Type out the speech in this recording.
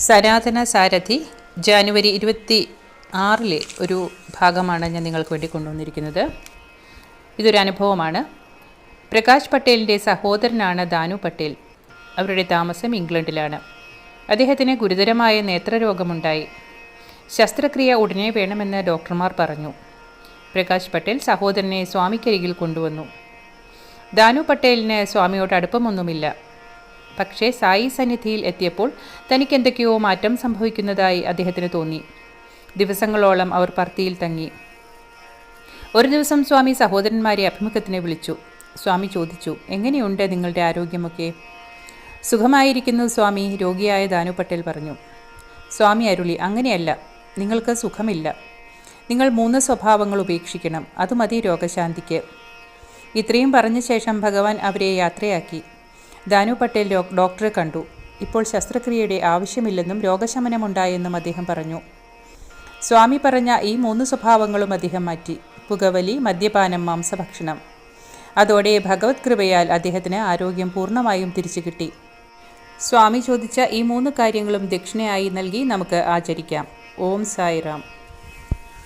സനാതന സാരഥി ജാനുവരി 26 ഒരു ഭാഗമാണ് ഞാൻ നിങ്ങൾക്ക് വേണ്ടി കൊണ്ടുവന്നിരിക്കുന്നത്. ഇതൊരു അനുഭവമാണ്. പ്രകാശ് പട്ടേലിൻ്റെ സഹോദരനാണ് ദാനു പട്ടേൽ. അവരുടെ താമസം ഇംഗ്ലണ്ടിലാണ്. അദ്ദേഹത്തിന് ഗുരുതരമായ നേത്രരോഗമുണ്ടായി. ശസ്ത്രക്രിയ ഉടനെ വേണമെന്ന് ഡോക്ടർമാർ പറഞ്ഞു. പ്രകാശ് പട്ടേൽ സഹോദരനെ സ്വാമിക്കരികിൽ കൊണ്ടുവന്നു. ദാനു പട്ടേലിന് സ്വാമിയോട് അടുപ്പമൊന്നുമില്ല. പക്ഷേ സായി സന്നിധിയിൽ എത്തിയപ്പോൾ തനിക്കെന്തൊക്കെയോ മാറ്റം സംഭവിക്കുന്നതായി അദ്ദേഹത്തിന് തോന്നി. ദിവസങ്ങളോളം അവർ പർത്തിയിൽ തങ്ങി. ഒരു ദിവസം സ്വാമി സഹോദരന്മാരെ അഭിമുഖത്തിന് വിളിച്ചു. സ്വാമി ചോദിച്ചു, എങ്ങനെയുണ്ട് നിങ്ങളുടെ ആരോഗ്യമൊക്കെ? സുഖമായിരിക്കുന്നു സ്വാമി, രോഗിയായ ദാനു പട്ടേൽ പറഞ്ഞു. സ്വാമി അരുളി, അങ്ങനെയല്ല, നിങ്ങൾക്ക് സുഖമില്ല. നിങ്ങൾ 3 സ്വഭാവങ്ങൾ ഉപേക്ഷിക്കണം. അത് മതി രോഗശാന്തിക്ക്. ഇത്രയും പറഞ്ഞ ശേഷം ഭഗവാൻ അവരെ യാത്രയാക്കി. ദാനു പട്ടേൽ ഡോക്ടറെ കണ്ടു. ഇപ്പോൾ ശസ്ത്രക്രിയയുടെ ആവശ്യമില്ലെന്നും രോഗശമനമുണ്ടായെന്നും അദ്ദേഹം പറഞ്ഞു. സ്വാമി പറഞ്ഞ ഈ 3 സ്വഭാവങ്ങളും അദ്ദേഹം മാറ്റി. പുകവലി, മദ്യപാനം, മാംസഭക്ഷണം. അതോടെ ഭഗവത് കൃപയാൽ അദ്ദേഹത്തിന് ആരോഗ്യം പൂർണ്ണമായും തിരിച്ചു കിട്ടി. സ്വാമി ചോദിച്ച ഈ 3 കാര്യങ്ങളും ദക്ഷിണയായി നൽകി നമുക്ക് ആചരിക്കാം. ഓം സായിറാം.